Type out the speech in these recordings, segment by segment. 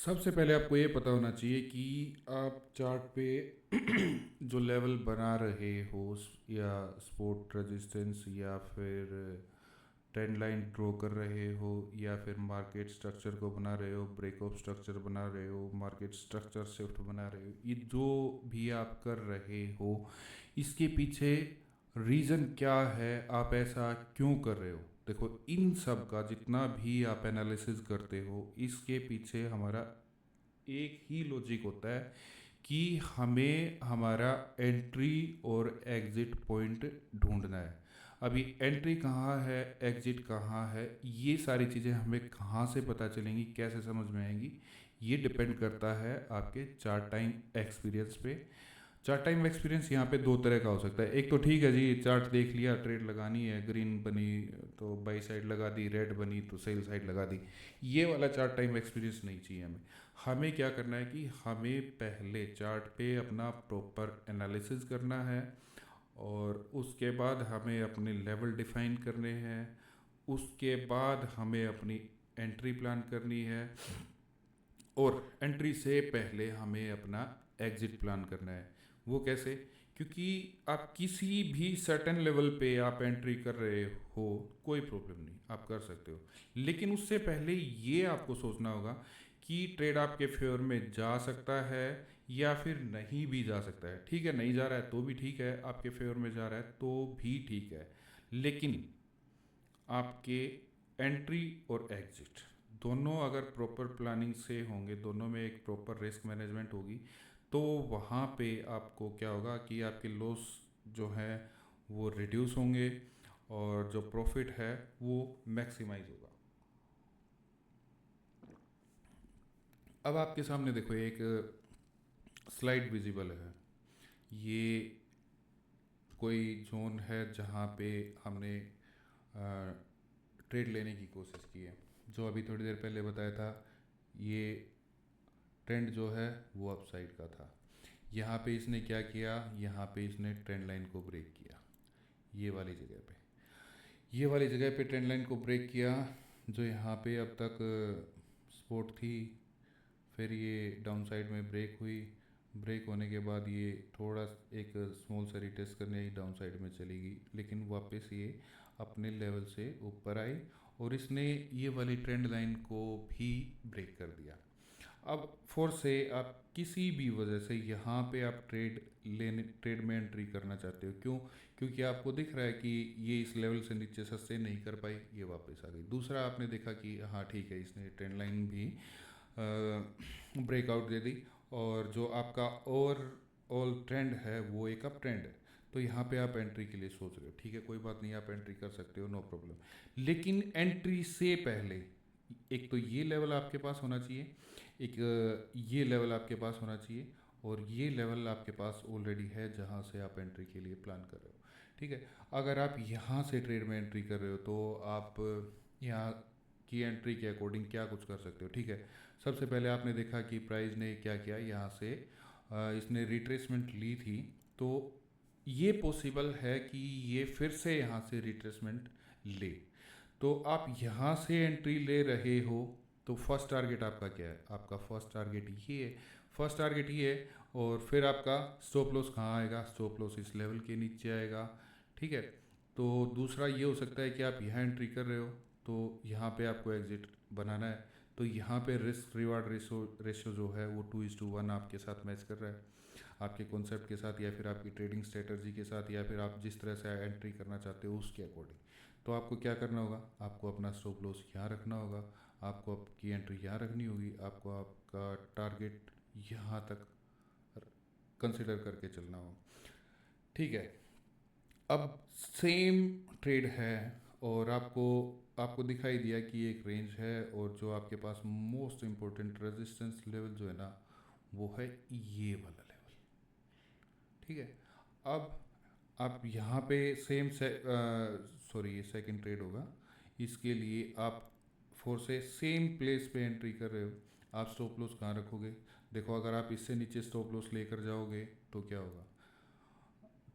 सबसे पहले आपको ये पता होना चाहिए कि आप चार्ट पे जो लेवल बना रहे हो या सपोर्ट रेजिस्टेंस या फिर ट्रेंड लाइन ड्रॉ कर रहे हो या फिर मार्केट स्ट्रक्चर को बना रहे हो, ब्रेकऑफ स्ट्रक्चर बना रहे हो, मार्केट स्ट्रक्चर शिफ्ट बना रहे हो, ये जो भी आप कर रहे हो इसके पीछे रीज़न क्या है, आप ऐसा क्यों कर रहे हो। देखो, इन सब का जितना भी आप एनालिसिस करते हो इसके पीछे हमारा एक ही लॉजिक होता है कि हमें हमारा एंट्री और एग्ज़िट पॉइंट ढूंढना है। अभी एंट्री कहाँ है, एग्ज़िट कहाँ है, ये सारी चीज़ें हमें कहाँ से पता चलेंगी, कैसे समझ में आएंगी, ये डिपेंड करता है आपके चार्ट टाइम एक्सपीरियंस पे। चार्ट टाइम एक्सपीरियंस यहाँ पे दो तरह का हो सकता है। एक तो ठीक है जी, चार्ट देख लिया, ट्रेड लगानी है, ग्रीन बनी तो बाई साइड लगा दी, रेड बनी तो सेल साइड लगा दी, ये वाला चार्ट टाइम एक्सपीरियंस नहीं चाहिए हमें। हमें क्या करना है कि हमें पहले चार्ट पे अपना प्रॉपर एनालिसिस करना है और उसके बाद हमें अपने लेवल डिफाइन करने हैं, उसके बाद हमें अपनी एंट्री प्लान करनी है और एंट्री से पहले हमें अपना एग्ज़िट प्लान करना है। वो कैसे? क्योंकि आप किसी भी सर्टेन लेवल पे आप एंट्री कर रहे हो, कोई प्रॉब्लम नहीं, आप कर सकते हो, लेकिन उससे पहले ये आपको सोचना होगा कि ट्रेड आपके फेवर में जा सकता है या फिर नहीं भी जा सकता है। ठीक है, नहीं जा रहा है तो भी ठीक है, आपके फेवर में जा रहा है तो भी ठीक है, लेकिन आपके एंट्री और एग्जिट दोनों अगर प्रॉपर प्लानिंग से होंगे, दोनों में एक प्रॉपर रिस्क मैनेजमेंट होगी, तो वहाँ पे आपको क्या होगा कि आपके लॉस जो है वो रिड्यूस होंगे और जो प्रॉफिट है वो मैक्सिमाइज होगा। अब आपके सामने देखो एक स्लाइड विजिबल है। ये कोई जोन है जहाँ पे हमने ट्रेड लेने की कोशिश की है। जो अभी थोड़ी देर पहले बताया था, ये ट्रेंड जो है वो अप साइड का था। यहाँ पे इसने क्या किया, यहाँ पे इसने ट्रेंड लाइन को ब्रेक किया, ये वाली जगह पे, ये वाली जगह पे ट्रेंड लाइन को ब्रेक किया, जो यहाँ पे अब तक सपोर्ट थी। फिर ये डाउन साइड में ब्रेक हुई, ब्रेक होने के बाद ये थोड़ा एक स्मॉल सा रिटेस्ट करने डाउन साइड में चली गई, लेकिन वापस ये अपने लेवल से ऊपर आई और इसने ये वाली ट्रेंड लाइन को भी ब्रेक कर दिया। अब फोर से आप किसी भी वजह से यहाँ पे आप ट्रेड में एंट्री करना चाहते हो, क्यों? क्योंकि आपको दिख रहा है कि ये इस लेवल से नीचे सस्टेन नहीं कर पाई, ये वापस आ गई। दूसरा, आपने देखा कि हाँ ठीक है, इसने ट्रेंड लाइन भी ब्रेकआउट दे दी और जो आपका ओवरऑल ट्रेंड है वो एक अप ट्रेंड है, तो यहाँ पे आप एंट्री के लिए सोच रहे हो, ठीक है, कोई बात नहीं, आप एंट्री कर सकते हो, नो प्रॉब्लम। लेकिन एंट्री से पहले एक तो ये लेवल आपके पास होना चाहिए, एक ये लेवल आपके पास होना चाहिए और ये लेवल आपके पास ऑलरेडी है जहाँ से आप एंट्री के लिए प्लान कर रहे हो। ठीक है, अगर आप यहाँ से ट्रेड में एंट्री कर रहे हो तो आप यहाँ की एंट्री के अकॉर्डिंग क्या कुछ कर सकते हो। ठीक है, सबसे पहले आपने देखा कि प्राइस ने क्या किया, यहाँ से इसने रिट्रेसमेंट ली थी, तो ये पॉसिबल है कि ये फिर से यहाँ से रिट्रेसमेंट ले। तो आप यहाँ से एंट्री ले रहे हो तो फर्स्ट टारगेट आपका क्या है? आपका फर्स्ट टारगेट ये है, फर्स्ट टारगेट ये है। और फिर आपका स्टॉप लॉस कहाँ आएगा? स्टॉप लॉस इस लेवल के नीचे आएगा। ठीक है, तो दूसरा ये हो सकता है कि आप यहाँ एंट्री कर रहे हो तो यहाँ पे आपको एग्जिट बनाना है, तो यहाँ पे रिस्क रिवार्ड रेशो जो है वो 2:1 आपके साथ मैच कर रहा है, आपके कॉन्सेप्ट के साथ या फिर आपकी ट्रेडिंग स्ट्रेटजी के साथ या फिर आप जिस तरह से एंट्री करना चाहते हो उसके अकॉर्डिंग। तो आपको क्या करना होगा? आपको अपना स्टॉप लॉस यहाँ रखना होगा, आपको आपकी एंट्री यहाँ रखनी होगी, आपको आपका टारगेट यहाँ तक कंसिडर करके चलना होगा। ठीक है, अब सेम ट्रेड है और आपको आपको दिखाई दिया कि एक रेंज है और जो आपके पास मोस्ट इम्पोर्टेंट रेजिस्टेंस लेवल जो है ना वो है ये वाला लेवल। ठीक है, अब आप यहाँ पे सेम सॉरी ये सेकंड ट्रेड होगा, इसके लिए आप फोर से सेम प्लेस पे एंट्री कर रहे हो, आप स्टॉप लॉस कहाँ रखोगे? देखो, अगर आप इससे नीचे स्टॉप लॉस लेकर जाओगे तो क्या होगा?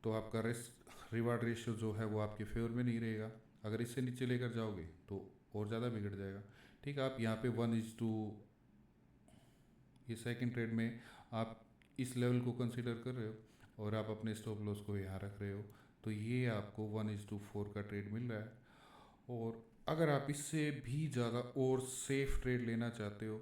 तो आपका रिस्क रिवार्ड रेशियो जो है वो आपके फेवर में नहीं रहेगा। अगर इससे नीचे लेकर जाओगे तो और ज़्यादा बिगड़ जाएगा। ठीक है, आप यहाँ पे 1:, ये सेकंड ट्रेड में आप इस लेवल को कंसिडर कर रहे हो और आप अपने स्टॉप लॉस को यहाँ रख रहे हो, तो ये आपको 1:4 का ट्रेड मिल रहा है। और अगर आप इससे भी ज़्यादा और सेफ ट्रेड लेना चाहते हो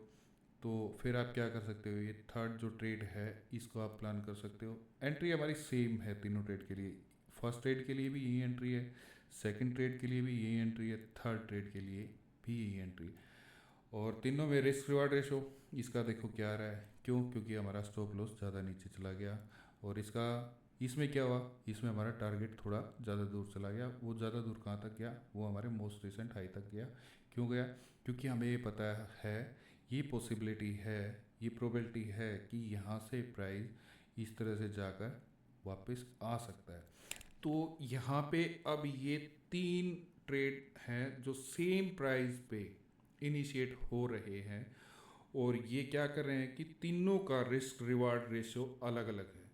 तो फिर आप क्या कर सकते हो, ये थर्ड जो ट्रेड है इसको आप प्लान कर सकते हो। एंट्री हमारी सेम है तीनों ट्रेड के लिए, फर्स्ट ट्रेड के लिए भी यही एंट्री है, सेकंड ट्रेड के लिए भी यही एंट्री है, थर्ड ट्रेड के लिए भी यही एंट्री है। और तीनों में रिस्क रिवार्ड रेशो इसका देखो क्या आ रहा है, क्यों? क्योंकि हमारा स्टॉप लॉस ज़्यादा नीचे चला गया। और इसका इसमें क्या हुआ, इसमें हमारा टारगेट थोड़ा ज़्यादा दूर चला गया। वो ज़्यादा दूर कहाँ तक गया, वो हमारे मोस्ट रिसेंट हाई तक गया। क्यों गया? क्योंकि हमें ये पता है, ये पॉसिबिलिटी है, ये प्रोबेबिलिटी है कि यहाँ से प्राइस इस तरह से जाकर वापस आ सकता है। तो यहाँ पे अब ये 3 ट्रेड हैं जो सेम प्राइस पे इनिशिएट हो रहे हैं, और ये क्या कर रहे हैं कि तीनों का रिस्क रिवार्ड रेशियो अलग अलग है।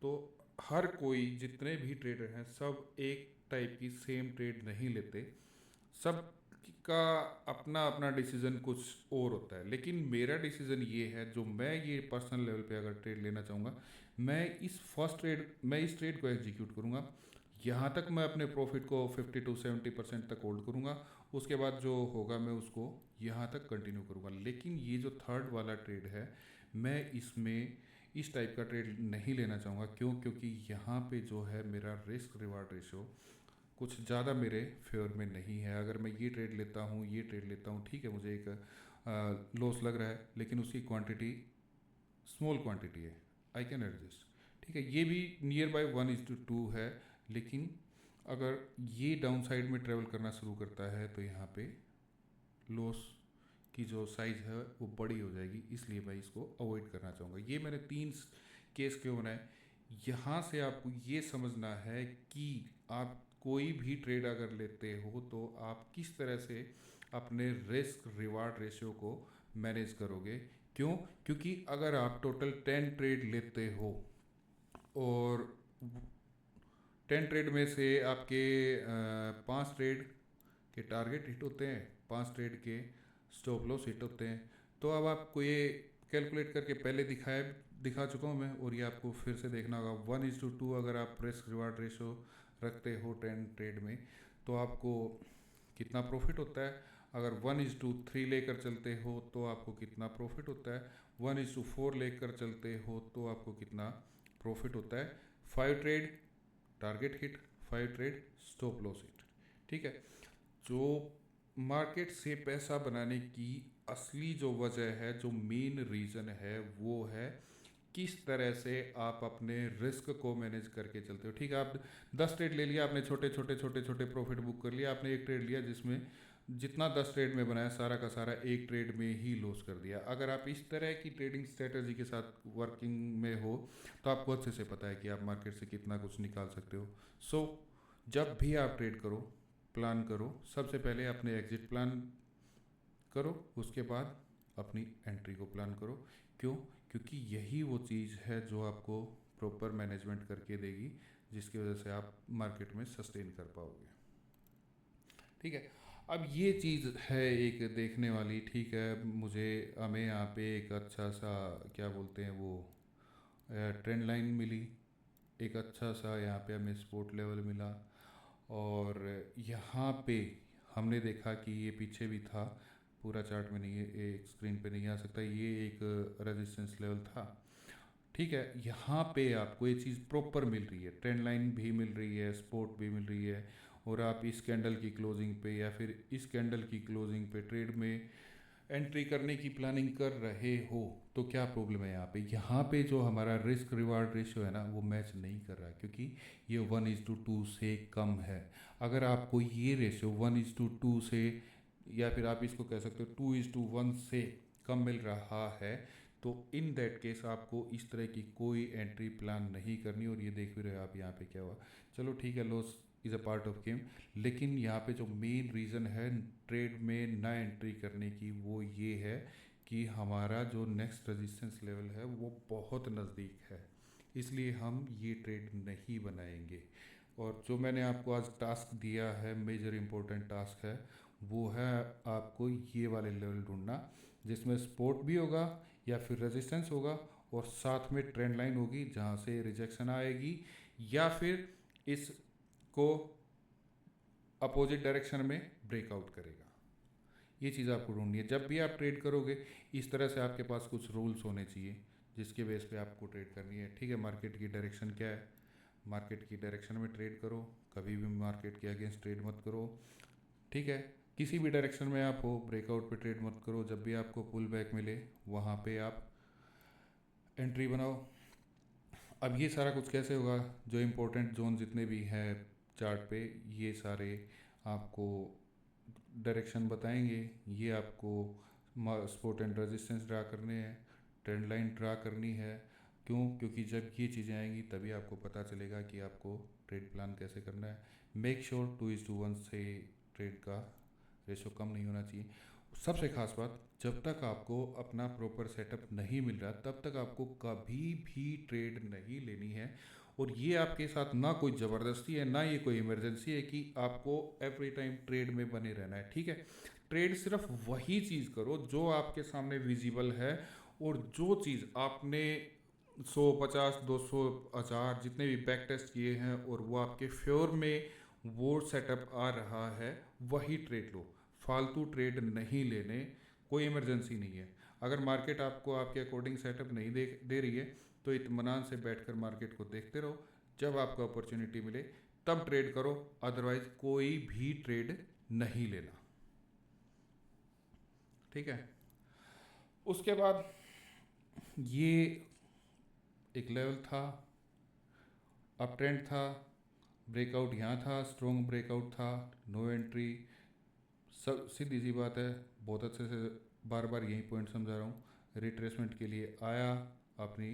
तो हर कोई, जितने भी ट्रेडर हैं, सब एक टाइप की सेम ट्रेड नहीं लेते, सब का अपना अपना डिसीजन कुछ और होता है। लेकिन मेरा डिसीजन ये है, जो मैं ये पर्सनल लेवल पे अगर ट्रेड लेना चाहूँगा, मैं इस ट्रेड को एग्जीक्यूट करूँगा। यहाँ तक मैं अपने प्रॉफिट को 50 to 70% तक होल्ड करूँगा, उसके बाद जो होगा मैं उसको यहाँ तक कंटिन्यू करूँगा। लेकिन ये जो थर्ड वाला ट्रेड है, मैं इसमें इस टाइप का ट्रेड नहीं लेना चाहूँगा। क्यों? क्योंकि यहाँ पे जो है मेरा रिस्क रिवार्ड रेशो कुछ ज़्यादा मेरे फेवर में नहीं है। अगर मैं ये ट्रेड लेता हूँ, ये ट्रेड लेता हूँ, ठीक है, मुझे एक लॉस लग रहा है, लेकिन उसकी क्वांटिटी स्मॉल क्वांटिटी है, आई कैन एडजस्ट, ठीक है। ये भी नियर बाय 1:2 है। लेकिन अगर ये डाउन साइड में ट्रेवल करना शुरू करता है तो यहाँ पे लॉस की जो साइज़ है वो बड़ी हो जाएगी, इसलिए मैं इसको अवॉइड करना चाहूँगा। ये मैंने 3 केस क्यों बनाए, यहाँ से आपको ये समझना है कि आप कोई भी ट्रेड अगर लेते हो तो आप किस तरह से अपने रिस्क रिवार्ड रेशियो को मैनेज करोगे। क्यों? क्योंकि अगर आप टोटल 10 ट्रेड लेते हो और 10 ट्रेड में से आपके 5 ट्रेड के टारगेट हिट होते हैं, 5 ट्रेड के स्टॉप लॉस हिट होते हैं, तो अब आपको ये कैलकुलेट करके पहले दिखा चुका हूँ मैं, और ये आपको फिर से देखना होगा। 1:2 अगर आप रिस्क रिवार्ड रेशो रखते हो 10 ट्रेड में, तो आपको कितना प्रॉफिट होता है। अगर 1:3 लेकर चलते हो तो आपको कितना प्रॉफिट होता है, 1:4 लेकर चलते हो तो आपको कितना प्रॉफिट होता है। 5 trade target hit, 5 trade stop loss hit, ठीक है। जो मार्केट से पैसा बनाने की असली जो वजह है, जो मेन रीज़न है, वो है किस तरह से आप अपने रिस्क को मैनेज करके चलते हो। ठीक है, आप 10 ट्रेड ले लिया, आपने छोटे छोटे छोटे छोटे प्रॉफिट बुक कर लिया, आपने एक ट्रेड लिया जिसमें जितना 10 ट्रेड में बनाया सारा का सारा एक ट्रेड में ही लॉस कर दिया। अगर आप इस तरह की ट्रेडिंग स्ट्रेटजी के साथ वर्किंग में हो तो आपको अच्छे से पता है कि आप मार्केट से कितना कुछ निकाल सकते हो। सो जब भी आप ट्रेड करो, प्लान करो, सबसे पहले अपने एग्जिट प्लान करो, उसके बाद अपनी एंट्री को प्लान करो। क्यों? क्योंकि यही वो चीज़ है जो आपको प्रॉपर मैनेजमेंट करके देगी, जिसकी वजह से आप मार्केट में सस्टेन कर पाओगे। ठीक है, अब ये चीज़ है एक देखने वाली। ठीक है, हमें यहाँ पे एक अच्छा सा क्या बोलते हैं वो ट्रेंड लाइन मिली, एक अच्छा सा यहाँ पे हमें सपोर्ट लेवल मिला, और यहाँ पे हमने देखा कि ये पीछे भी था, पूरा चार्ट में नहीं है, एक स्क्रीन पे नहीं आ सकता, ये एक रेजिस्टेंस लेवल था। ठीक है, यहाँ पे आपको ये चीज़ प्रॉपर मिल रही है, ट्रेंड लाइन भी मिल रही है, सपोर्ट भी मिल रही है, और आप इस कैंडल की क्लोजिंग पे या फिर इस कैंडल की क्लोजिंग पे ट्रेड में एंट्री करने की प्लानिंग कर रहे हो, तो क्या प्रॉब्लम है यहाँ पे जो हमारा रिस्क रिवार्ड रेशियो है ना, वो मैच नहीं कर रहा है, क्योंकि ये 1:2 से कम है। अगर आपको ये रेशियो 1:2 से, या फिर आप इसको कह सकते हो 2:1 से कम मिल रहा है, तो इन दैट केस आपको इस तरह की कोई एंट्री प्लान नहीं करनी। और ये देख भी रहे हो आप यहाँ पे क्या हुआ। चलो ठीक है, loss is a part of game, लेकिन यहाँ पे जो मेन रीज़न है ट्रेड में ना एंट्री करने की, वो ये है कि हमारा जो नेक्स्ट रेजिस्टेंस लेवल है वो बहुत नज़दीक है, इसलिए हम ये ट्रेड नहीं बनाएंगे। और जो मैंने आपको आज टास्क दिया है, मेजर इम्पोर्टेंट टास्क है, वो है आपको ये वाले लेवल ढूंढना जिसमें सपोर्ट भी होगा या फिर रेजिस्टेंस होगा, और साथ में ट्रेंड लाइन होगी जहाँ से रिजेक्शन आएगी, या फिर इसको अपोजिट डायरेक्शन में ब्रेकआउट करेगा। ये चीज़ आपको ढूंढनी है। जब भी आप ट्रेड करोगे इस तरह से आपके पास कुछ रूल्स होने चाहिए जिसके बेस पे आपको ट्रेड करनी है। ठीक है, मार्केट की डायरेक्शन क्या है, मार्केट की डायरेक्शन में ट्रेड करो, कभी भी मार्केट के अगेंस्ट ट्रेड मत करो। ठीक है, किसी भी डायरेक्शन में आप हो, ब्रेकआउट पे ट्रेड मत करो। जब भी आपको पुल बैक मिले वहाँ पे आप एंट्री बनाओ। अब ये सारा कुछ कैसे होगा, जो इम्पोर्टेंट जोन जितने भी हैं चार्ट पे, ये सारे आपको डायरेक्शन बताएंगे। ये आपको सपोर्ट एंड रेजिस्टेंस ड्रा करने हैं, ट्रेंड लाइन ड्रा करनी है। क्यों? क्योंकि जब ये चीज़ें आएंगी तभी आपको पता चलेगा कि आपको ट्रेड प्लान कैसे करना है। मेक श्योर 2:1 से ट्रेड का रेशो कम नहीं होना चाहिए। सबसे खास बात, जब तक आपको अपना प्रॉपर सेटअप नहीं मिल रहा तब तक आपको कभी भी ट्रेड नहीं लेनी है। और ये आपके साथ ना कोई ज़बरदस्ती है ना ये कोई इमरजेंसी है कि आपको एवरी टाइम ट्रेड में बने रहना है। ठीक है, ट्रेड सिर्फ वही चीज़ करो जो आपके सामने विजिबल है, और जो चीज़ आपने 100, 50, 200, 1000 जितने भी बैक टेस्ट किए हैं और वो आपके फेवर में वो सेटअप आ रहा है, वही ट्रेड लो। फालतू ट्रेड नहीं लेने, कोई इमरजेंसी नहीं है। अगर मार्केट आपको आपके अकॉर्डिंग सेटअप नहीं दे रही है तो इत्मीनान से बैठकर मार्केट को देखते रहो। जब आपको अपॉर्चुनिटी मिले तब ट्रेड करो, अदरवाइज कोई भी ट्रेड नहीं लेना। ठीक है, उसके बाद ये एक लेवल था, अप ट्रेंड था, ब्रेकआउट यहाँ था, स्ट्रॉन्ग ब्रेकआउट था, नो एंट्री। सब सीधी सी बात है, बहुत अच्छे से बार बार यही पॉइंट समझा रहा हूँ। रिट्रेसमेंट के लिए आया, अपनी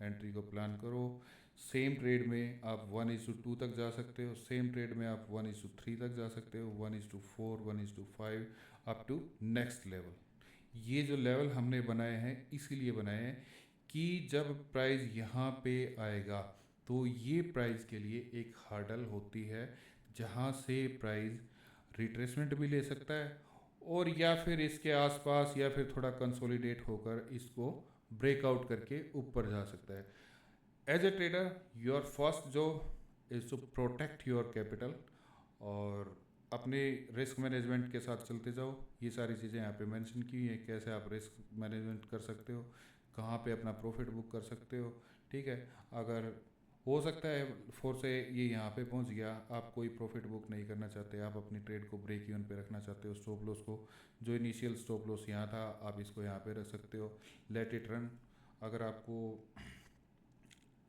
एंट्री को प्लान करो। सेम ट्रेड में आप 1:2 तक जा सकते हो, सेम ट्रेड में आप 1:3 तक जा सकते हो, 1:4, 1:5, अप टू नेक्स्ट लेवल। ये जो लेवल हमने बनाए हैं इसीलिए बनाए हैं कि जब प्राइस यहाँ पे आएगा तो ये प्राइस के लिए एक हर्डल होती है जहाँ से प्राइस रिट्रेसमेंट भी ले सकता है, और या फिर इसके आसपास या फिर थोड़ा कंसोलिडेट होकर इसको ब्रेकआउट करके ऊपर जा सकता है। As a trader your first job is to protect your capital, और अपने रिस्क मैनेजमेंट के साथ चलते जाओ। ये सारी चीज़ें यहाँ पे मेंशन की हैं, कैसे आप रिस्क मैनेजमेंट कर सकते हो, कहाँ पे अपना प्रॉफिट बुक कर सकते हो। ठीक है, अगर हो सकता है फोर से ये यहाँ पे पहुँच गया, आप कोई प्रॉफिट बुक नहीं करना चाहते, आप अपनी ट्रेड को ब्रेक इवन पे रखना चाहते हो, स्टॉप लॉस को, जो इनिशियल स्टॉप लॉस यहाँ था आप इसको यहाँ पे रख सकते हो, लेट इट रन। अगर आपको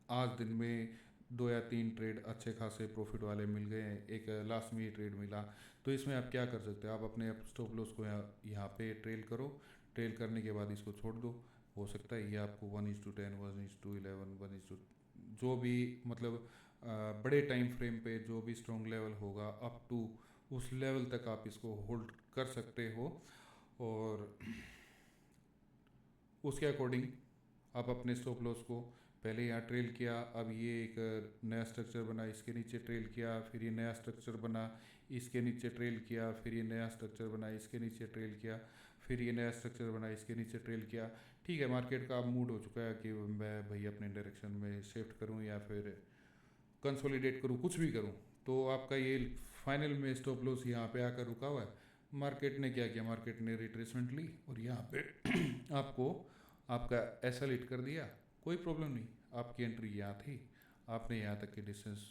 आज दिन में 2 या 3 ट्रेड अच्छे खासे प्रॉफिट वाले मिल गए हैं, एक लास्ट में ही ट्रेड मिला, तो इसमें आप क्या कर सकते हो, आप अपने स्टॉप लॉस को यहाँ पे ट्रेल करो। ट्रेल करने के बाद इसको छोड़ दो। हो सकता है ये आपको 1:10, 1:11, 1 जो भी मतलब बड़े टाइम फ्रेम पे जो भी स्ट्रॉन्ग लेवल होगा अप टू उस लेवल तक आप इसको होल्ड कर सकते हो, और उसके अकॉर्डिंग आप अपने स्टॉप लॉस को पहले यहाँ ट्रेल किया, अब ये एक नया स्ट्रक्चर बना, इसके नीचे ट्रेल किया, फिर ये नया स्ट्रक्चर बना, इसके नीचे ट्रेल किया, फिर ये नया स्ट्रक्चर बना, इसके नीचे ट्रेल किया, फिर ये नया स्ट्रक्चर बना, इसके नीचे ट्रेल किया। ठीक है, मार्केट का अब मूड हो चुका है कि मैं भाई अपने डायरेक्शन में शिफ्ट करूँ या फिर कंसोलिडेट करूँ, कुछ भी करूँ, तो आपका ये फाइनल में स्टॉप लॉस यहाँ पे आकर रुका हुआ है। मार्केट ने क्या किया, मार्केट ने रिट्रेसमेंट ली और यहाँ पे आपको आपका ऐसा हिट कर दिया, कोई प्रॉब्लम नहीं। आपकी एंट्री यहाँ थी, आपने यहाँ तक की डिस्टेंस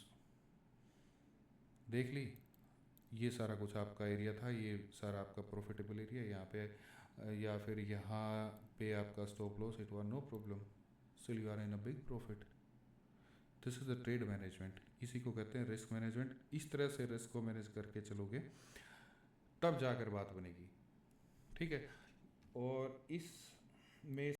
देख ली, ये सारा कुछ आपका एरिया था, ये सारा आपका प्रॉफिटेबल एरिया यहाँ पे, या फिर यहाँ पे आपका stop loss, it was no problem, still you are in a big profit. This is the trade management, इसी को कहते हैं रिस्क मैनेजमेंट। इस तरह से रिस्क को मैनेज करके चलोगे तब जाकर बात बनेगी। ठीक है, और इस में